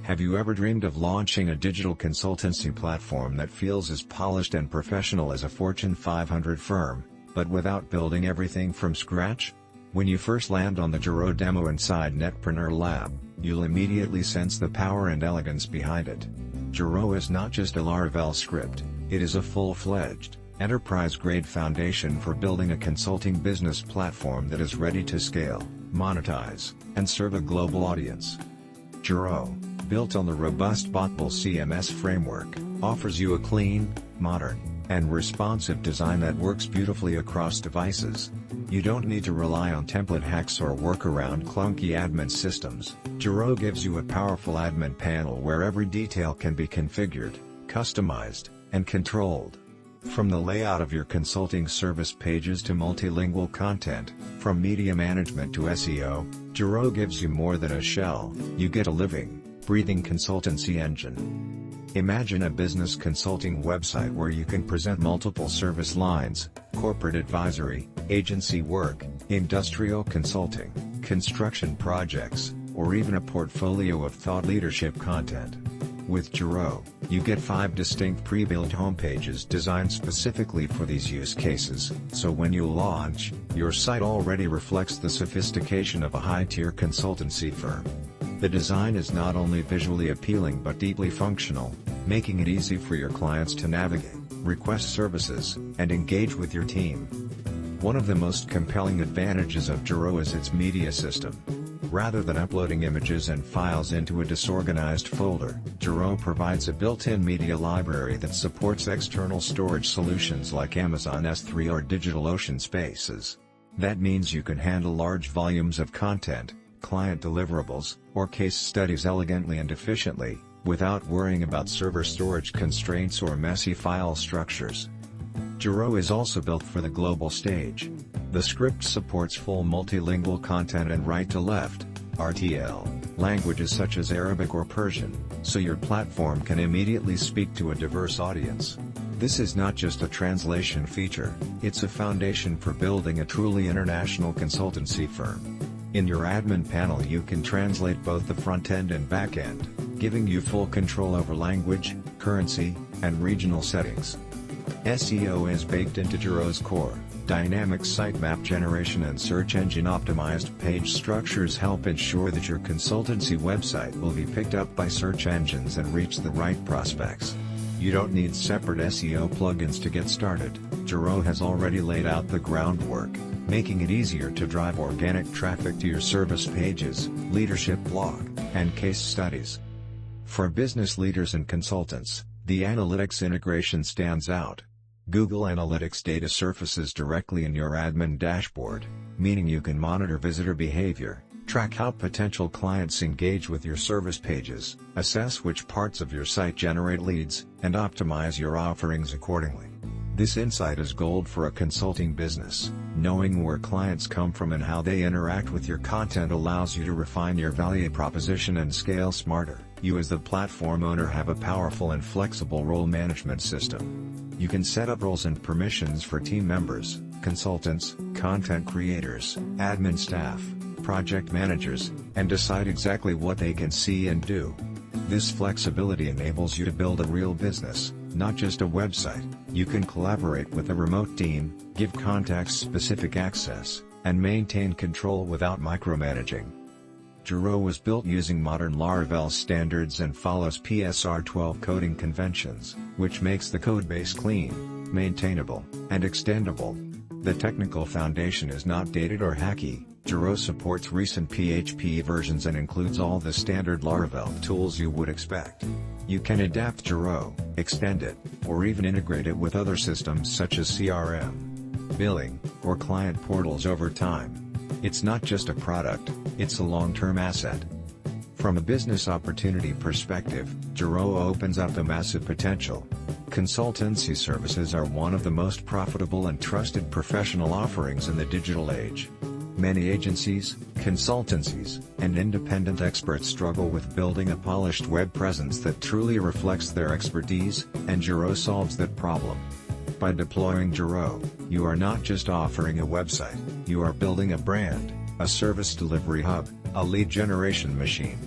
Have you ever dreamed of launching a digital consultancy platform that feels as polished and professional as a Fortune 500 firm, but without building everything from scratch? When you first land on the Gerow demo inside Netpreneur Lab, you'll immediately sense the power and elegance behind it. Gerow is not just a Laravel script, it is a full-fledged, enterprise-grade foundation for building a consulting business platform that is ready to scale, monetize, and serve a global audience. Gerow, built on the robust Botble CMS framework, offers you a clean, modern, and responsive design that works beautifully across devices. You don't need to rely on template hacks or work around clunky admin systems. Gerow gives you a powerful admin panel where every detail can be configured, customized, and controlled. From the layout of your consulting service pages to multilingual content, from media management to SEO, Gerow gives you more than a shell. You get a living, breathing consultancy engine. Imagine a business consulting website where you can present multiple service lines: corporate advisory, agency work, industrial consulting, construction projects, or even a portfolio of thought leadership content. With Gerow, you get 5 distinct pre-built homepages designed specifically for these use cases, so when you launch, your site already reflects the sophistication of a high-tier consultancy firm. The design is not only visually appealing but deeply functional, making it easy for your clients to navigate, request services, and engage with your team. One of the most compelling advantages of Gerow is its media system. Rather than uploading images and files into a disorganized folder, Gerow provides a built-in media library that supports external storage solutions like Amazon S3 or DigitalOcean Spaces. That means you can handle large volumes of content, client deliverables, or case studies elegantly and efficiently, without worrying about server storage constraints or messy file structures. Gerow is also built for the global stage. The script supports full multilingual content and right-to-left (RTL) languages such as Arabic or Persian, so your platform can immediately speak to a diverse audience. This is not just a translation feature, it's a foundation for building a truly international consultancy firm. In your admin panel you can translate both the front-end and back-end, giving you full control over language, currency, and regional settings. SEO is baked into Gerow's core. Dynamic sitemap generation and search engine optimized page structures help ensure that your consultancy website will be picked up by search engines and reach the right prospects. You don't need separate SEO plugins to get started. Gerow has already laid out the groundwork, making it easier to drive organic traffic to your service pages, leadership blog, and case studies. For business leaders and consultants, the analytics integration stands out. Google Analytics data surfaces directly in your admin dashboard, meaning you can monitor visitor behavior, track how potential clients engage with your service pages, assess which parts of your site generate leads, and optimize your offerings accordingly. This insight is gold for a consulting business. Knowing where clients come from and how they interact with your content allows you to refine your value proposition and scale smarter. You as the platform owner have a powerful and flexible role management system. You can set up roles and permissions for team members, consultants, content creators, admin staff, project managers, and decide exactly what they can see and do. This flexibility enables you to build a real business, not just a website. You can collaborate with a remote team, give contacts specific access, and maintain control without micromanaging. Gerow was built using modern Laravel standards and follows PSR12 coding conventions, which makes the codebase clean, maintainable, and extendable. The technical foundation is not dated or hacky. Gerow supports recent PHP versions and includes all the standard Laravel tools you would expect. You can adapt Gerow, extend it, or even integrate it with other systems such as CRM, billing, or client portals over time. It's not just a product, it's a long-term asset. From a business opportunity perspective, Gerow opens up a massive potential. Consultancy services are one of the most profitable and trusted professional offerings in the digital age. Many agencies, consultancies, and independent experts struggle with building a polished web presence that truly reflects their expertise, and Gerow solves that problem. By deploying Gerow, you are not just offering a website, you are building a brand, a service delivery hub, a lead generation machine.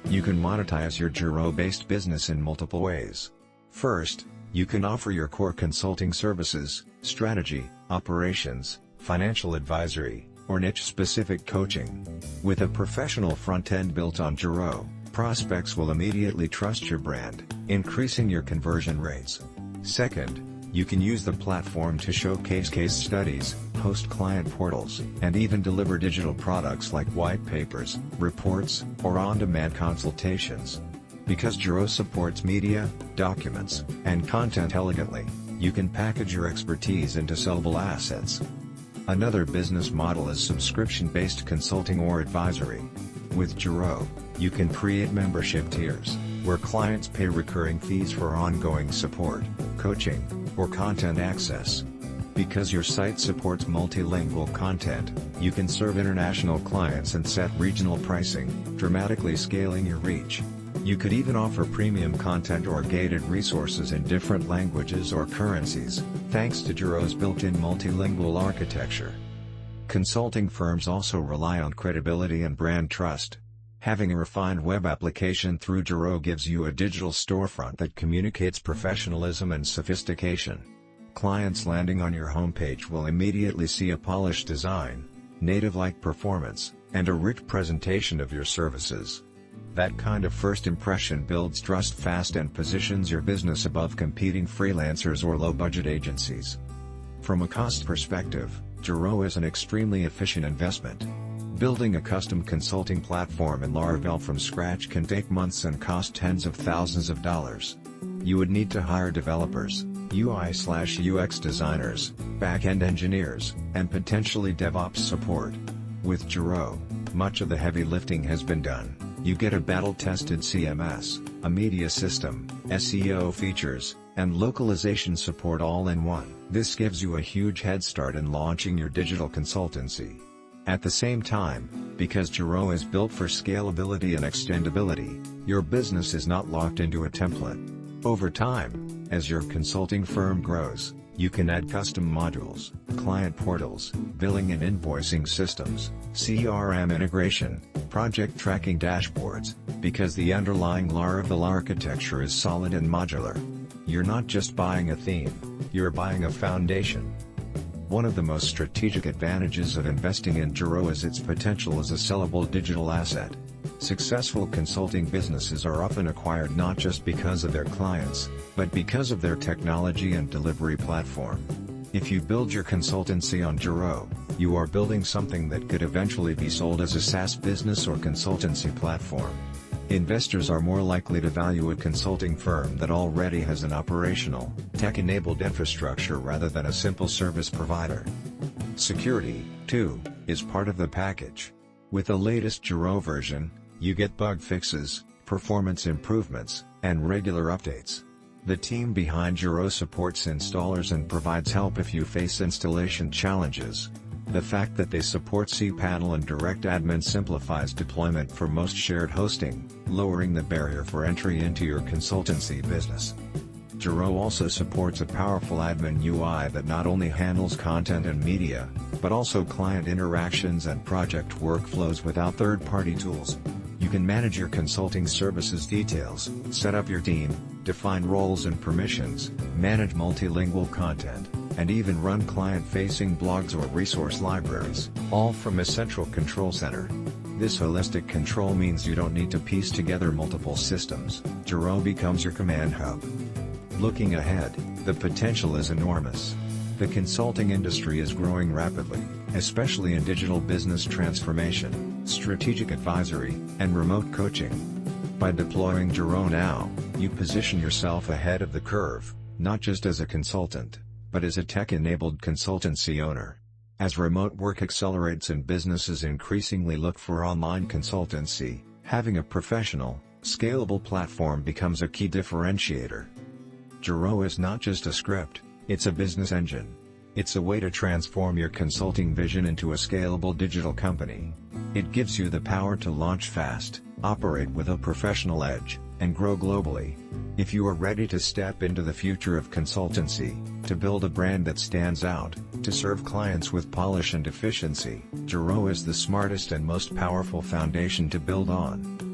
You can monetize your Gerow-based business in multiple ways. First, you can offer your core consulting services, strategy, operations, financial advisory, or niche-specific coaching. With a professional front-end built on Gerow, prospects will immediately trust your brand, increasing your conversion rates. Second, you can use the platform to showcase case studies, host client portals, and even deliver digital products like white papers, reports, or on-demand consultations. Because Gerow supports media, documents, and content elegantly, you can package your expertise into sellable assets. Another business model is subscription-based consulting or advisory. With Gerow, you can create membership tiers, where clients pay recurring fees for ongoing support, coaching, or content access. Because your site supports multilingual content, you can serve international clients and set regional pricing, dramatically scaling your reach. You could even offer premium content or gated resources in different languages or currencies, thanks to Gerow's built-in multilingual architecture. Consulting firms also rely on credibility and brand trust. Having a refined web application through Gerow gives you a digital storefront that communicates professionalism and sophistication. Clients landing on your homepage will immediately see a polished design, native-like performance, and a rich presentation of your services. That kind of first impression builds trust fast and positions your business above competing freelancers or low-budget agencies. From a cost perspective, Gerow is an extremely efficient investment. Building a custom consulting platform in Laravel from scratch can take months and cost tens of thousands of dollars. You would need to hire developers, UI/UX designers, back-end engineers, and potentially DevOps support. With Gerow, much of the heavy lifting has been done. You get a battle-tested CMS, a media system, SEO features, and localization support all in one. This gives you a huge head start in launching your digital consultancy. At the same time, because Gerow is built for scalability and extendability, your business is not locked into a template. Over time, as your consulting firm grows, you can add custom modules, client portals, billing and invoicing systems, CRM integration, project tracking dashboards, because the underlying Laravel architecture is solid and modular. You're not just buying a theme, you're buying a foundation. One of the most strategic advantages of investing in Gerow is its potential as a sellable digital asset. Successful consulting businesses are often acquired not just because of their clients, but because of their technology and delivery platform. If you build your consultancy on Gerow, you are building something that could eventually be sold as a SaaS business or consultancy platform. Investors are more likely to value a consulting firm that already has an operational, tech-enabled infrastructure rather than a simple service provider. Security, too, is part of the package. With the latest Gerow version, you get bug fixes, performance improvements, and regular updates. The team behind Gerow supports installers and provides help if you face installation challenges. The fact that they support cPanel and direct admin simplifies deployment for most shared hosting, lowering the barrier for entry into your consultancy business. Gerow also supports a powerful admin UI that not only handles content and media, but also client interactions and project workflows without third-party tools. You can manage your consulting services details, set up your team, define roles and permissions, manage multilingual content, and even run client-facing blogs or resource libraries, all from a central control center. This holistic control means you don't need to piece together multiple systems. Gerow becomes your command hub. Looking ahead, the potential is enormous. The consulting industry is growing rapidly, especially in digital business transformation, strategic advisory, and remote coaching. By deploying Gerow now, you position yourself ahead of the curve, not just as a consultant, but as a tech-enabled consultancy owner. As remote work accelerates and businesses increasingly look for online consultancy, having a professional, scalable platform becomes a key differentiator. Gerow is not just a script, it's a business engine. It's a way to transform your consulting vision into a scalable digital company. It gives you the power to launch fast, operate with a professional edge, and grow globally. If you are ready to step into the future of consultancy, to build a brand that stands out, to serve clients with polish and efficiency, Gerow is the smartest and most powerful foundation to build on.